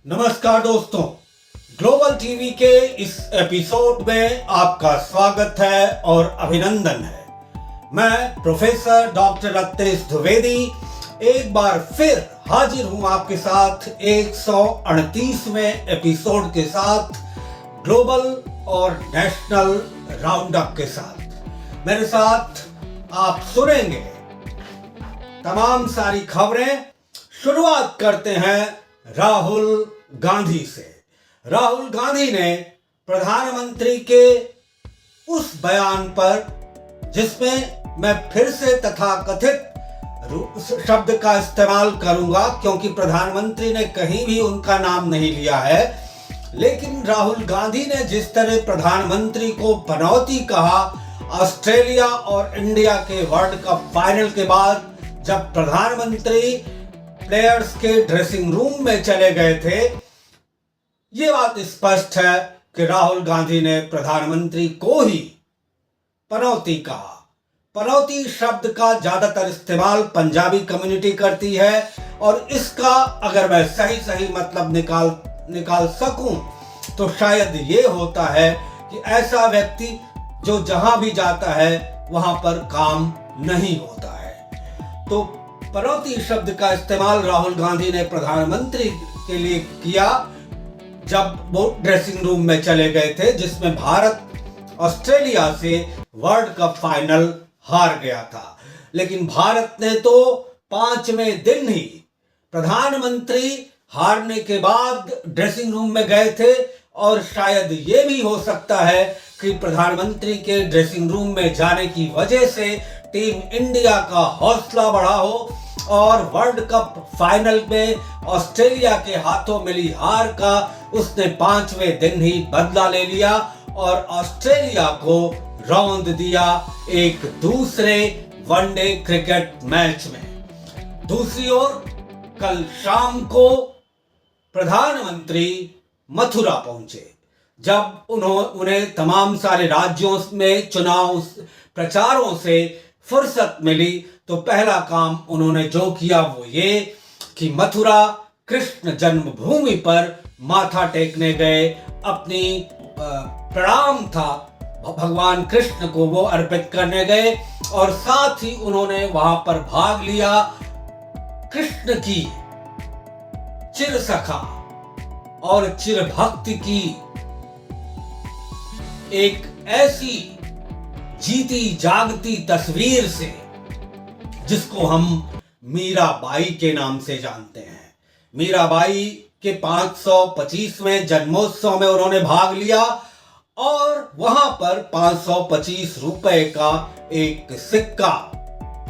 नमस्कार दोस्तों, global TV के इस एपिसोड में आपका स्वागत है और अभिनंदन है। मैं प्रोफेसर डॉक्टर रत्नेश द्विवेदी एक बार फिर हाजिर हूं आपके साथ 138वें एपिसोड के साथ, ग्लोबल और नेशनल राउंड अप के साथ। मेरे साथ आप सुनेंगे तमाम सारी खबरें। शुरुआत करते हैं राहुल गांधी से। राहुल गांधी ने प्रधानमंत्री के उस बयान पर जिसमें मैं फिर से तथाकथित शब्द का इस्तेमाल करूंगा क्योंकि प्रधानमंत्री ने कहीं भी उनका नाम नहीं लिया है, लेकिन राहुल गांधी ने जिस तरह प्रधानमंत्री को पनौती कहा ऑस्ट्रेलिया और इंडिया के वर्ल्ड कप फाइनल के बाद, जब प्रधानमंत्री प्लेयर्स के ड्रेसिंग रूम में चले गए थे, ये बात स्पष्ट है कि राहुल गांधी ने प्रधानमंत्री को ही पनौती कहा। पनौती शब्द का ज्यादातर इस्तेमाल पंजाबी कम्युनिटी करती है और इसका अगर मैं सही मतलब निकाल सकूं तो शायद ये होता है कि ऐसा व्यक्ति जो जहां भी जाता है वहां पर काम नहीं होता है। तो पनौती शब्द का इस्तेमाल राहुल गांधी ने प्रधानमंत्री के लिए किया जब वो ड्रेसिंग रूम में चले गए थे, जिसमें भारत ऑस्ट्रेलिया से वर्ल्ड कप फाइनल हार गया था। लेकिन भारत ने तो 5वें दिन ही, प्रधानमंत्री हारने के बाद ड्रेसिंग रूम में गए थे और शायद ये भी हो सकता है कि प्रधानमंत्री के ड्रेसिंग रूम में जाने की वजह से टीम इंडिया का हौसला बढ़ा हो और वर्ल्ड कप फाइनल में ऑस्ट्रेलिया के हाथों मिली हार का उसने 5वें दिन ही बदला ले लिया और ऑस्ट्रेलिया को रौंद दिया एक दूसरे वनडे क्रिकेट मैच में। दूसरी ओर कल शाम को प्रधानमंत्री मथुरा पहुंचे। जब उन्हें तमाम सारे राज्यों में चुनाव प्रचारों से फुर्सत मिली तो पहला काम उन्होंने जो किया वो ये कि मथुरा कृष्ण जन्मभूमि पर माथा टेकने गए। अपनी प्रणाम था भगवान कृष्ण को वो अर्पित करने गए और साथ ही उन्होंने वहां पर भाग लिया कृष्ण की चिरसखा और चिरभक्ति की एक ऐसी जीती जागती तस्वीर से जिसको हम मीराबाई के नाम से जानते हैं। मीराबाई के 525वें जन्मोत्सव में उन्होंने भाग लिया और वहां पर 525 रुपए का एक सिक्का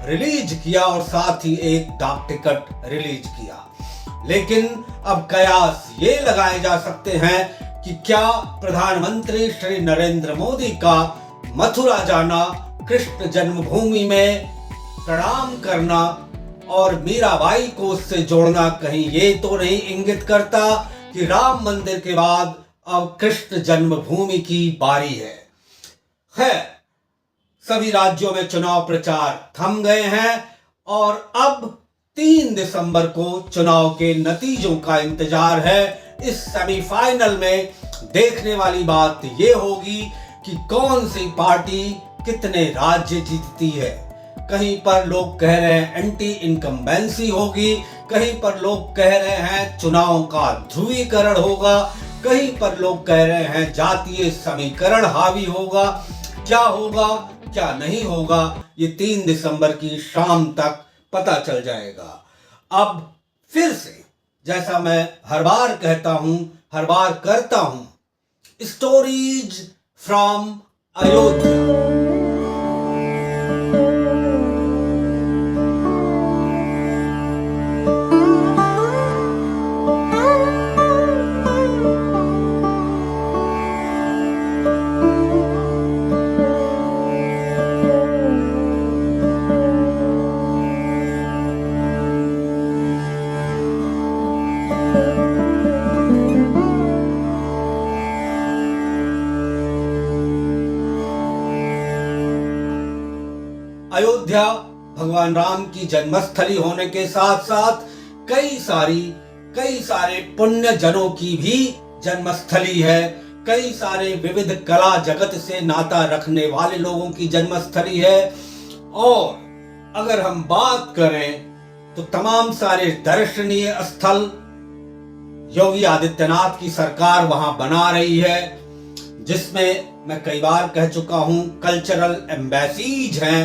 रिलीज किया और साथ ही एक डाक टिकट रिलीज किया। लेकिन अब कयास ये लगाए जा सकते हैं कि क्या प्रधानमंत्री श्री नरेंद्र मोदी का मथुरा जाना, कृष्ण जन्मभूमि में प्रणाम करना और मीराबाई को उससे जोड़ना कहीं ये तो नहीं इंगित करता कि राम मंदिर के बाद अब कृष्ण जन्मभूमि की बारी है। सभी राज्यों में चुनाव प्रचार थम गए हैं और अब 3 दिसंबर को चुनाव के नतीजों का इंतजार है। इस सेमीफाइनल में देखने वाली बात यह होगी कि कौन सी पार्टी कितने राज्य जीतती है। कहीं पर लोग कह रहे हैं एंटी इनकम्बेंसी होगी, कहीं पर लोग कह रहे हैं चुनाव का ध्रुवीकरण होगा, कहीं पर लोग कह रहे हैं जातीय समीकरण हावी होगा। क्या होगा क्या नहीं होगा ये 3 दिसंबर की शाम तक पता चल जाएगा। अब फिर से जैसा मैं हर बार कहता हूं, हर बार करता हूं, स्टोरीज फ्रॉम अयोध्या। अयोध्या भगवान राम की जन्मस्थली होने के साथ साथ कई सारी कई सारे पुण्य जनों की भी जन्मस्थली है, कई सारे विविध कला जगत से नाता रखने वाले लोगों की जन्मस्थली है। और अगर हम बात करें तो तमाम सारे दर्शनीय स्थल योगी आदित्यनाथ की सरकार वहां बना रही है, जिसमें मैं कई बार कह चुका हूं कल्चरल एम्बेसीज हैं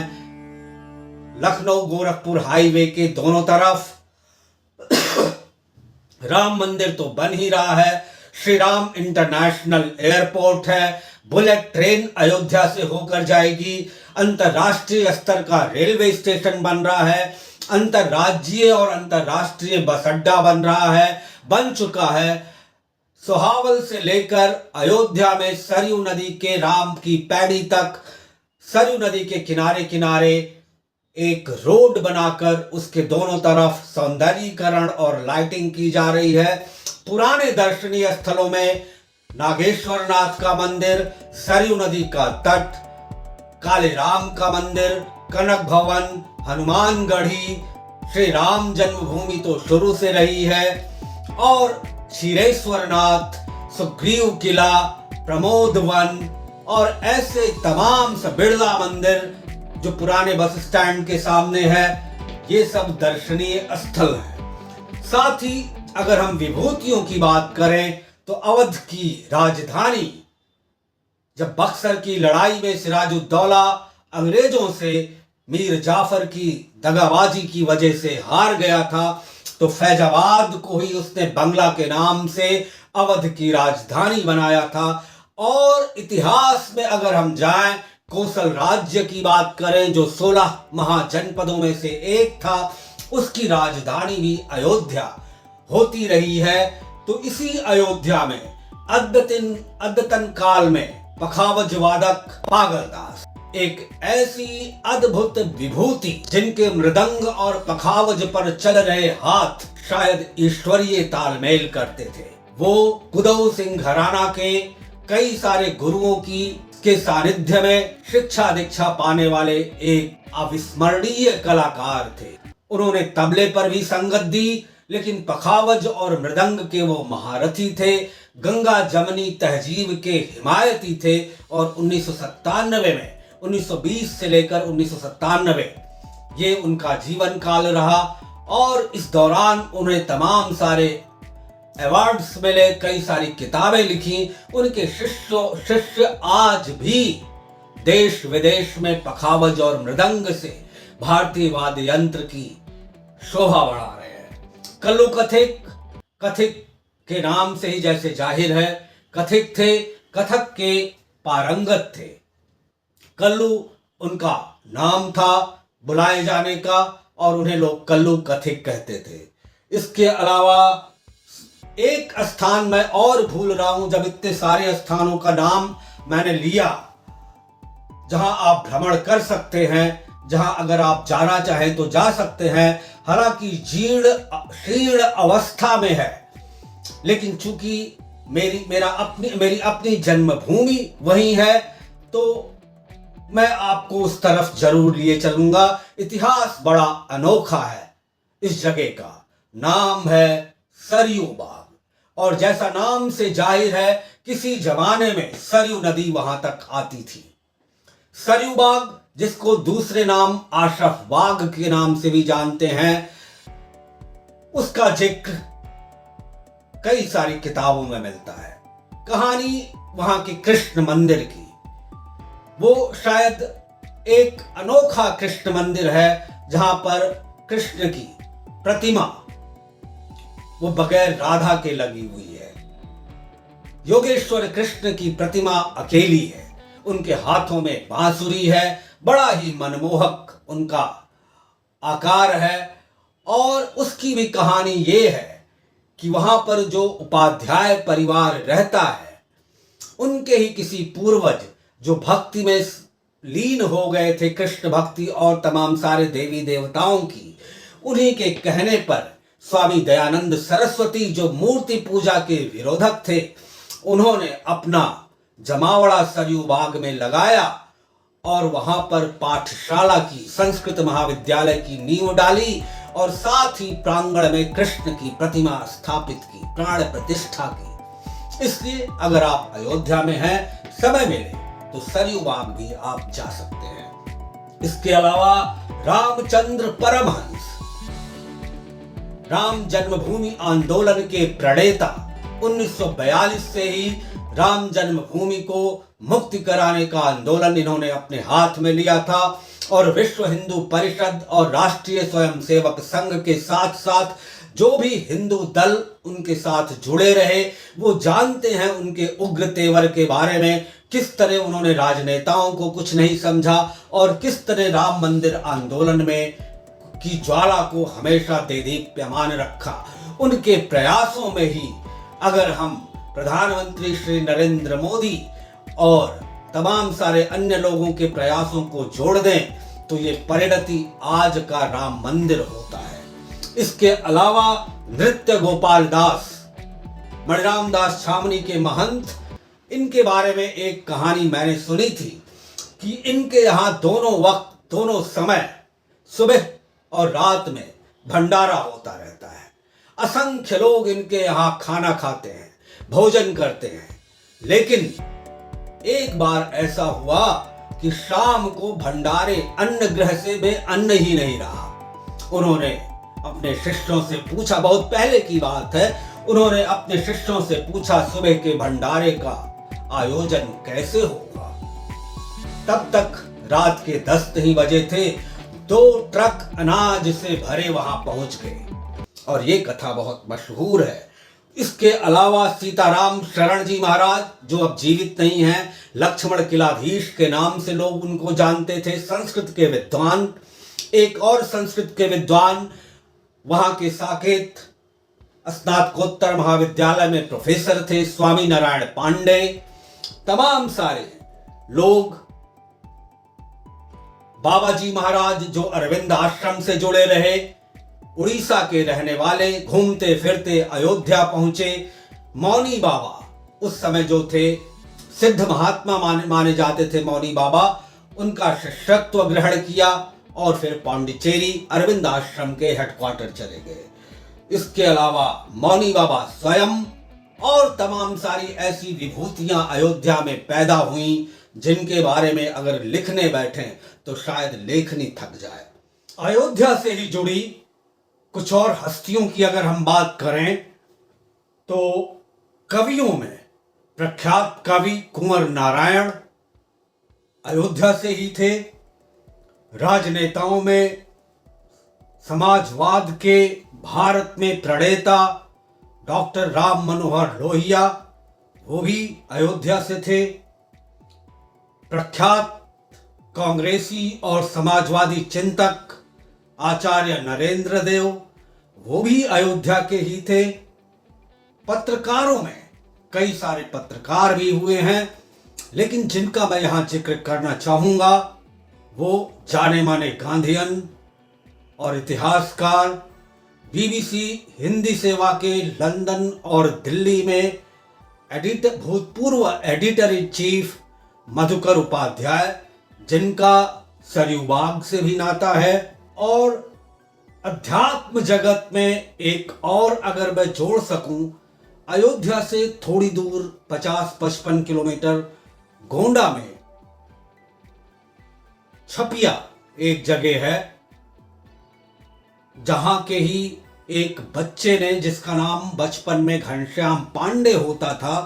लखनऊ गोरखपुर हाईवे के दोनों तरफ। राम मंदिर तो बन ही रहा है, श्री राम इंटरनेशनल एयरपोर्ट है, बुलेट ट्रेन अयोध्या से होकर जाएगी, अंतरराष्ट्रीय स्तर का रेलवे स्टेशन बन रहा है, अंतरराज्यीय और अंतरराष्ट्रीय बस अड्डा बन चुका है। सोहावल से लेकर अयोध्या में सरयू नदी के राम की पैड़ी तक सरयू नदी के किनारे किनारे एक रोड बनाकर उसके दोनों तरफ सौंदर्यीकरण और लाइटिंग की जा रही है। पुराने दर्शनीय स्थलों में नागेश्वर नाथ का मंदिर, सरयू नदी का तट, काले राम का मंदिर, कनक भवन, हनुमानगढ़ी, श्री राम जन्मभूमि तो शुरू से रही है, और क्षीरेश्वर नाथ, सुग्रीव किला, प्रमोद वन और ऐसे तमाम बिरला मंदिर जो पुराने बस स्टैंड के सामने है, ये सब दर्शनीय स्थल है। साथ ही अगर हम विभूतियों की बात करें तो अवध की राजधानी जब बक्सर की लड़ाई में सिराजुद्दौला अंग्रेजों से मीर जाफर की दगाबाजी की वजह से हार गया था, तो फैजाबाद को ही उसने बंगला के नाम से अवध की राजधानी बनाया था। और इतिहास में अगर हम जाएं, कोसल राज्य की बात करें जो 16 महाजनपदों में से एक था, उसकी राजधानी भी अयोध्या होती रही है। तो इसी अयोध्या में अद्यतन काल में पखावज वादक पागलदास एक ऐसी अद्भुत विभूति जिनके मृदंग और पखावज पर चल रहे हाथ शायद ईश्वरीय तालमेल करते थे। वो कुदऊ सिंह घराना के कई सारे गुरुओं के सानिध्य में शिक्षा दीक्षा पाने वाले एक अविस्मरणीय कलाकार थे। उन्होंने तबले पर भी संगत दी, लेकिन पखावज और मृदंग के वो महारथी थे, गंगा जमनी तहजीब के हिमायती थे। और 1997 में 1920 से लेकर 1997 ये उनका जीवन काल रहा, और इस दौरान उन्हें तमाम सारे अवार्ड्स मिले, कई सारी किताबें लिखी। उनके शिष्य आज भी देश विदेश में पखावज और मृदंग से भारतीय वाद्य यंत्र की शोभा बढ़ा रहे हैं। कल्लू कथिक के नाम से ही जैसे जाहिर है, कथिक थे, कथक के पारंगत थे। कल्लू उनका नाम था बुलाए जाने का, और उन्हें लोग कल्लू कथिक कहते थे। इसके अलावा एक स्थान मैं और भूल रहा हूं, जब इतने सारे स्थानों का नाम मैंने लिया जहां आप भ्रमण कर सकते हैं, जहां अगर आप जाना चाहें तो जा सकते हैं। हालांकि शीर्ण अवस्था में है, लेकिन चूंकि मेरी अपनी जन्मभूमि वही है, तो मैं आपको उस तरफ जरूर लिए चलूंगा। इतिहास बड़ा अनोखा है। इस जगह का नाम है सरयू बाग, और जैसा नाम से जाहिर है किसी जमाने में सरयू नदी वहां तक आती थी। सरयू बाग, जिसको दूसरे नाम आशरफ बाग के नाम से भी जानते हैं, उसका जिक्र कई सारी किताबों में मिलता है। कहानी वहां के कृष्ण मंदिर की, वो शायद एक अनोखा कृष्ण मंदिर है जहां पर कृष्ण की प्रतिमा वो बगैर राधा के लगी हुई है। योगेश्वर कृष्ण की प्रतिमा अकेली है, उनके हाथों में बांसुरी है, बड़ा ही मनमोहक उनका आकार है। और उसकी भी कहानी ये है कि वहां पर जो उपाध्याय परिवार रहता है, उनके ही किसी पूर्वज जो भक्ति में लीन हो गए थे, कृष्ण भक्ति और तमाम सारे देवी देवताओं की, उन्हीं के कहने पर स्वामी दयानंद सरस्वती जो मूर्ति पूजा के विरोधक थे, उन्होंने अपना जमावड़ा सरयू बाग में लगाया और वहां पर पाठशाला की, संस्कृत महाविद्यालय की नींव डाली। और साथ ही प्रांगण में कृष्ण की प्रतिमा स्थापित की, प्राण प्रतिष्ठा की। इसलिए अगर आप अयोध्या में हैं, समय मिले तो सरयू बाग भी आप जा सकते हैं। इसके अलावा रामचंद्र परमहंस, राम जन्मभूमि आंदोलन के प्रणेता, 1942 से ही राम जन्मभूमि को मुक्ति कराने का आंदोलन इन्होंने अपने हाथ में लिया था और विश्व हिंदू परिषद और राष्ट्रीय स्वयंसेवक संघ के साथ साथ जो भी हिंदू दल उनके साथ जुड़े रहे वो जानते हैं उनके उग्र तेवर के बारे में, किस तरह उन्होंने राजनेताओं को कुछ नहीं समझा और किस तरह राम मंदिर आंदोलन में की ज्वाला को हमेशा देदीप्यमान रखा। उनके प्रयासों में ही अगर हम प्रधानमंत्री श्री नरेंद्र मोदी और तमाम सारे अन्य लोगों के प्रयासों को जोड़ दें तो ये परिणति आज का राम मंदिर होता है। इसके अलावा नृत्य गोपाल दास, मणिराम दास छामनी के महंत, इनके बारे में एक कहानी मैंने सुनी थी कि इनके यहाँ दोनों वक्त, दोनों समय, सुबह और रात में भंडारा होता रहता है। असंख्य लोग इनके यहाँ खाना खाते हैं, भोजन करते हैं। लेकिन एक बार ऐसा हुआ कि शाम को भंडारे अन्न गृह से भी अन्न ही नहीं रहा। उन्होंने अपने शिष्यों से पूछा, बहुत पहले की बात है, उन्होंने अपने शिष्यों से पूछा सुबह के भंडारे का आयोजन कैसे होगा। तब तक रात के 10 ही बजे थे। 2 ट्रक अनाज से भरे वहां पहुंच गए और ये कथा बहुत मशहूर है। इसके अलावा सीताराम शरण जी महाराज जो अब जीवित नहीं हैं, लक्ष्मण किलाधीश के नाम से लोग उनको जानते थे, संस्कृत के विद्वान, एक और संस्कृत के विद्वान, वहां के साकेत स्नातकोत्तर महाविद्यालय में प्रोफेसर थे, स्वामी नारायण पांडे। तमाम सारे लोग, बाबा जी महाराज जो अरविंद आश्रम से जुड़े रहे, उड़ीसा के रहने वाले, घूमते फिरते अयोध्या पहुंचे। मौनी बाबा उस समय जो थे सिद्ध महात्मा माने जाते थे, मौनी बाबा, उनका शिष्यत्व ग्रहण किया और फिर पांडिचेरी अरविंद आश्रम के हेडक्वार्टर चले गए। इसके अलावा मौनी बाबा स्वयं और तमाम सारी ऐसी विभूतियां अयोध्या में पैदा हुई जिनके बारे में अगर लिखने बैठें तो शायद लेखनी थक जाए। अयोध्या से ही जुड़ी कुछ और हस्तियों की अगर हम बात करें तो कवियों में प्रख्यात कवि कुंवर नारायण अयोध्या से ही थे। राजनेताओं में समाजवाद के भारत में प्रणेता डॉक्टर राम मनोहर लोहिया, वो भी अयोध्या से थे। प्रख्यात कांग्रेसी और समाजवादी चिंतक आचार्य नरेंद्र देव, वो भी अयोध्या के ही थे। पत्रकारों में कई सारे पत्रकार भी हुए हैं, लेकिन जिनका मैं यहां जिक्र करना चाहूंगा वो जाने माने गांधीयन और इतिहासकार, बीबीसी हिंदी सेवा के लंदन और दिल्ली में भूतपूर्व editor in chief Madhukar Upadhyay, जिनका सरयू बाग से भी नाता है। और अध्यात्म जगत में एक और अगर मैं जोड़ सकूं, अयोध्या से थोड़ी दूर 50-55 किलोमीटर गोंडा में छपिया एक जगह है, जहां के ही एक बच्चे ने, जिसका नाम बचपन में घनश्याम पांडे होता था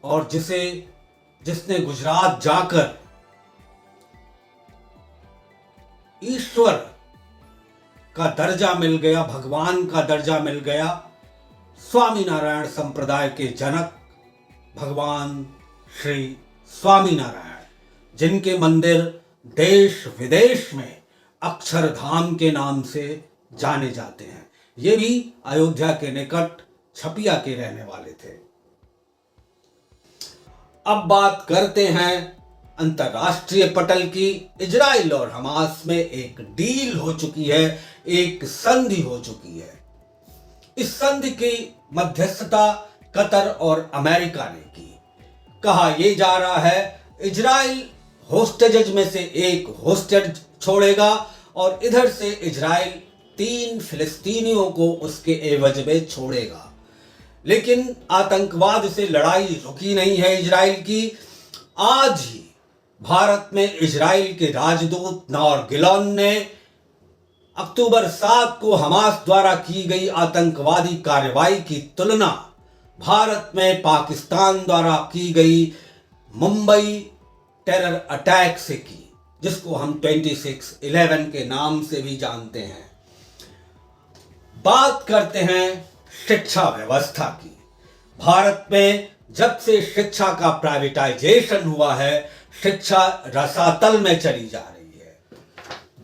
और जिसने गुजरात जाकर ईश्वर का दर्जा मिल गया, भगवान का दर्जा मिल गया, स्वामीनारायण संप्रदाय के जनक भगवान श्री स्वामीनारायण, जिनके मंदिर देश विदेश में अक्षरधाम के नाम से जाने जाते हैं, ये भी अयोध्या के निकट छपिया के रहने वाले थे। अब बात करते हैं अंतरराष्ट्रीय पटल की। इजराइल और हमास में एक डील हो चुकी है, एक संधि हो चुकी है। इस संधि की मध्यस्थता कतर और अमेरिका ने की। कहा यह जा रहा है इजराइल होस्टेजेज में से एक होस्टेज छोड़ेगा और इधर से इजराइल 3 फिलिस्तीनियों को उसके एवज में छोड़ेगा। लेकिन आतंकवाद से लड़ाई रुकी नहीं है इजराइल की। आज ही भारत में इजराइल के राजदूत नोर गिलोन ने अक्टूबर 7 को हमास द्वारा की गई आतंकवादी कार्रवाई की तुलना भारत में पाकिस्तान द्वारा की गई मुंबई टेरर अटैक से की, जिसको हम 26/11 के नाम से भी जानते हैं। बात करते हैं शिक्षा व्यवस्था की। भारत में जब से शिक्षा का प्राइवेटाइजेशन हुआ है, शिक्षा रसातल में चली जा रही है।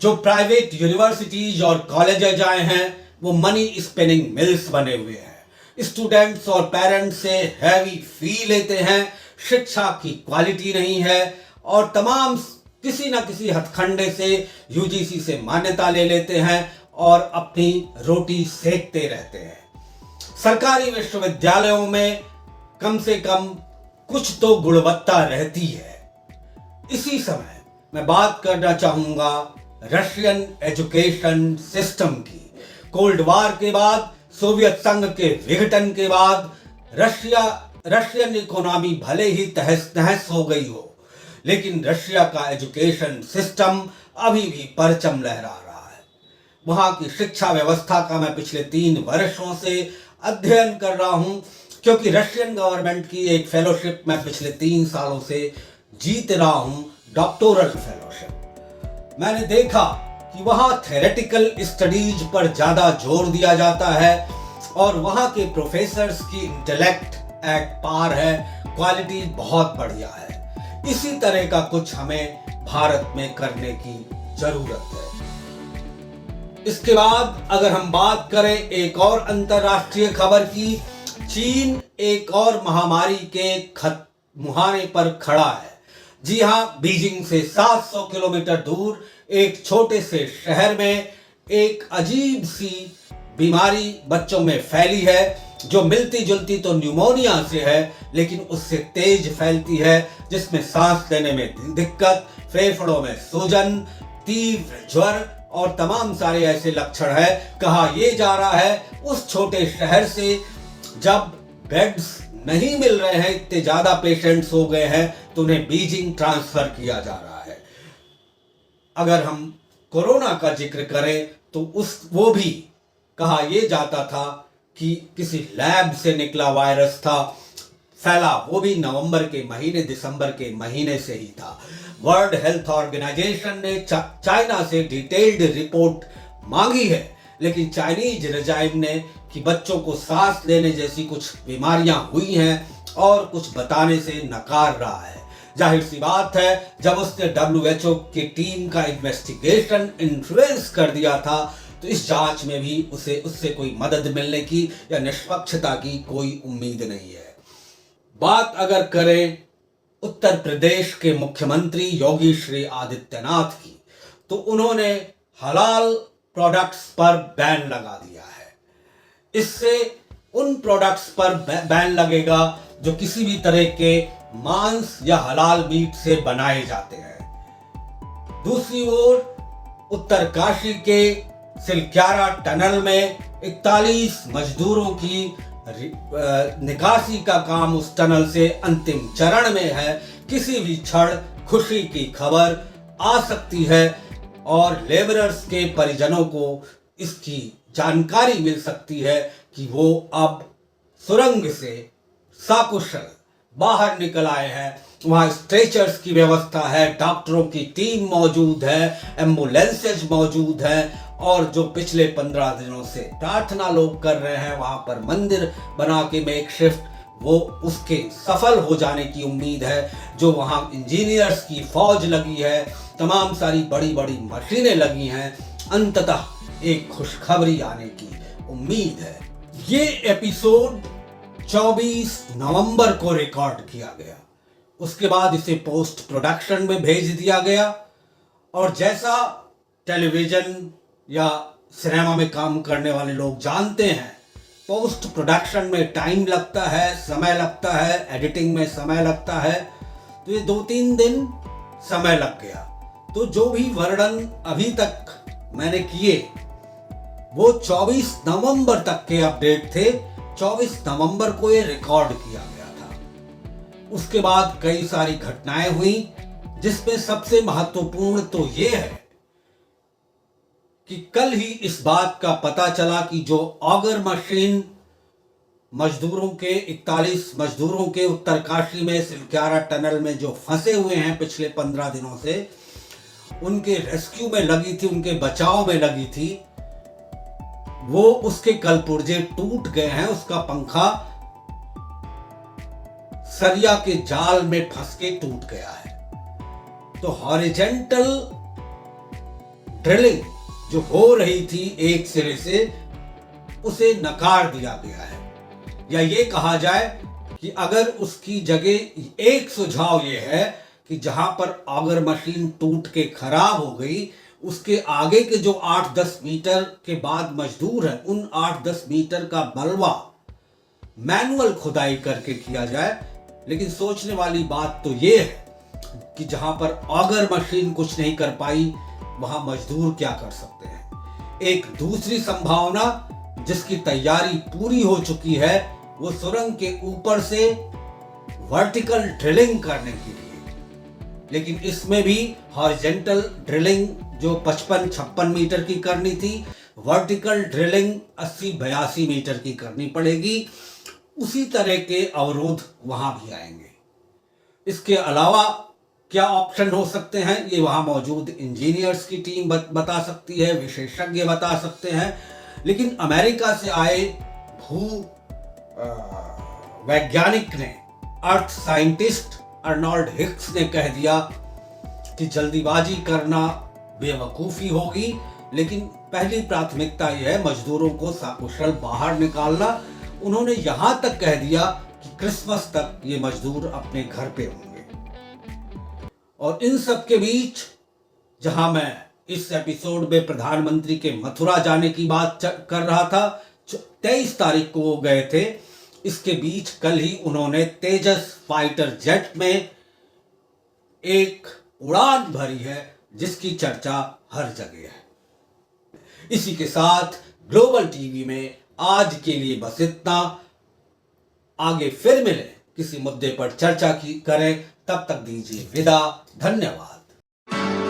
जो प्राइवेट यूनिवर्सिटीज और कॉलेजेज आए हैं वो मनी स्पिनिंग मिल्स बने हुए हैं। स्टूडेंट्स और पेरेंट्स से हैवी फी लेते हैं, शिक्षा की क्वालिटी नहीं है और तमाम किसी न किसी हथकंडे से यूजीसी से मान्यता ले लेते हैं और अपनी रोटी सेकते रहते हैं। सरकारी विश्वविद्यालयों में कम से कम कुछ तो गुणवत्ता रहती है। इसी समय मैं बात करना चाहूंगा रशियन एजुकेशन सिस्टम की। कोल्ड वार के बाद, सोवियत संघ के विघटन के बाद रशियन इकोनॉमी भले ही तहस नहस हो गई हो, लेकिन रशिया का एजुकेशन सिस्टम अभी भी परचम लहरा रहा है। वहां की शिक्षा व्यवस्था का मैं पिछले 3 वर्षों से अध्ययन कर रहा हूं, क्योंकि रशियन गवर्नमेंट की एक फेलोशिप मैं पिछले 3 सालों से जीत रहा हूं, डॉक्टोरल फेलोशिप। मैंने देखा कि वहां थेरेटिकल स्टडीज पर ज्यादा जोर दिया जाता है और वहां के प्रोफेसर्स की इंटेलेक्ट एट पार है, क्वालिटी बहुत बढ़िया है। इसी तरह का कुछ हमें भारत में करने की जरूरत है। इसके बाद अगर हम बात करें एक और अंतर्राष्ट्रीय खबर की, चीन एक और महामारी के मुहाने पर खड़ा है। जी हां, बीजिंग से 700 किलोमीटर दूर एक छोटे से शहर में एक अजीब सी बीमारी बच्चों में फैली है, जो मिलती जुलती तो न्यूमोनिया से है लेकिन उससे तेज फैलती है, जिसमें सांस लेने में दिक्कत, फेफड़ों में सूजन, तीव्र ज्वर और तमाम सारे ऐसे लक्षण है। कहा यह जा रहा है उस छोटे शहर से जब बेड्स नहीं मिल रहे हैं, इतने ज्यादा पेशेंट्स हो गए हैं, तो उन्हें बीजिंग ट्रांसफर किया जा रहा है। अगर हम कोरोना का जिक्र करें तो वो भी कहा यह जाता था कि किसी लैब से निकला वायरस था, फैला वो भी दिसंबर के महीने से ही था। वर्ल्ड हेल्थ ऑर्गेनाइजेशन ने चाइना से डिटेल्ड रिपोर्ट मांगी है, लेकिन चाइनीज रिजाइम ने कि बच्चों को सांस लेने जैसी कुछ बीमारियां हुई हैं और कुछ बताने से नकार रहा है। जाहिर सी बात है, जब उसने WHO की टीम का इन्वेस्टिगेशन इन्फ्लुएंस कर दिया था, तो इस जांच में भी उससे कोई मदद मिलने की या निष्पक्षता की कोई उम्मीद नहीं है। बात अगर करें उत्तर प्रदेश के मुख्यमंत्री योगी श्री आदित्यनाथ की, तो उन्होंने हलाल प्रोडक्ट्स पर बैन लगा दिया है। इससे उन प्रोडक्ट्स पर बैन लगेगा जो किसी भी तरह के मांस या हलाल मीट से बनाए जाते हैं। दूसरी ओर उत्तरकाशी के सिलक्यारा टनल में 41 मजदूरों की निकासी का काम उस टनल से अंतिम चरण में है। किसी भी क्षण खुशी की खबर आ सकती है और लेबरर्स के परिजनों को इसकी जानकारी मिल सकती है कि वो अब सुरंग से सकुशल बाहर निकल आए हैं। वहाँ स्ट्रेचर्स की व्यवस्था है, डॉक्टरों की टीम मौजूद है, एम्बुलेंसेज मौजूद है और जो पिछले 15 दिनों से प्रार्थना लोग कर रहे हैं वहाँ पर मंदिर बना के मेकशिफ्ट, वो उसके सफल हो जाने की उम्मीद है। जो वहाँ इंजीनियर्स की फौज लगी है, तमाम सारी बड़ी बड़ी मशीनें लगी हैं, अंततः एक खुशखबरी आने की उम्मीद है। ये एपिसोड 24 नवंबर को रिकॉर्ड किया गया, उसके बाद इसे पोस्ट प्रोडक्शन में भेज दिया गया और जैसा टेलीविजन या सिनेमा में काम करने वाले लोग जानते हैं, पोस्ट प्रोडक्शन में टाइम लगता है, समय लगता है, एडिटिंग में समय लगता है, तो ये 2-3 दिन समय लग गया। तो जो भी वर्णन अभी तक मैंने किए वो 24 नवंबर तक के अपडेट थे। 24 नवंबर को ये रिकॉर्ड किया गया था। उसके बाद कई सारी घटनाएं हुई, जिसमें सबसे महत्वपूर्ण तो ये है कि कल ही इस बात का पता चला कि जो ऑगर मशीन मजदूरों के 41 मजदूरों के उत्तरकाशी में सिलक्यारा टनल में जो फंसे हुए हैं पिछले 15 दिनों से, उनके रेस्क्यू में लगी थी, उनके बचाव में लगी थी, वो उसके कलपुर्जे टूट गए हैं। उसका पंखा सरिया के जाल में फंस के टूट गया है। तो हॉरिजेंटल ड्रिलिंग जो हो रही थी एक सिरे से, उसे नकार दिया गया है। या ये कहा जाए कि अगर उसकी जगह एक सुझाव ये है कि जहां पर ऑगर मशीन टूट के खराब हो गई, उसके आगे के जो 8-10 मीटर के बाद मजदूर हैं, उन 8-10 मीटर का मलबा मैनुअल खुदाई करके किया जाए। लेकिन सोचने वाली बात तो ये है कि जहां पर ऑगर मशीन कुछ नहीं कर पाई, वहां मजदूर क्या कर सकते हैं। एक दूसरी संभावना जिसकी तैयारी पूरी हो चुकी है, वो सुरंग के ऊपर से वर्टिकल ड्रिलिंग करने के लिए। लेकिन इसमें भी हॉरिजेंटल ड्रिलिंग जो 55-56 मीटर की करनी थी, वर्टिकल ड्रिलिंग 80-82 मीटर की करनी पड़ेगी। उसी तरह के अवरोध वहां भी आएंगे। इसके अलावा क्या ऑप्शन हो सकते हैं, ये वहां मौजूद इंजीनियर्स की टीम बता सकती है, विशेषज्ञ बता सकते हैं। लेकिन अमेरिका से आए भू वैज्ञानिक ने, अर्थ साइंटिस्ट अर्नोल्ड हिक्स ने कह दिया कि जल्दीबाजी करना बेवकूफ़ी होगी, लेकिन पहली प्राथमिकता यह है मजदूरों को सकुशल बाहर निकालना। उन्होंने यहां तक कह दिया कि क्रिसमस तक ये मजदूर अपने घर पे होंगे। और इन सब के बीच, जहां मैं इस एपिसोड में प्रधानमंत्री के मथुरा जाने की बात कर रहा था, 23 तारीख को वो गए थे। इसके बीच कल ही उन्होंने तेजस फाइटर जेट में एक उड़ान भरी है, जिसकी चर्चा हर जगह है। इसी के साथ ग्लोबल टीवी में आज के लिए बस इतना। आगे फिर मिले, किसी मुद्दे पर चर्चा करें। तब तक दीजिए विदा। धन्यवाद।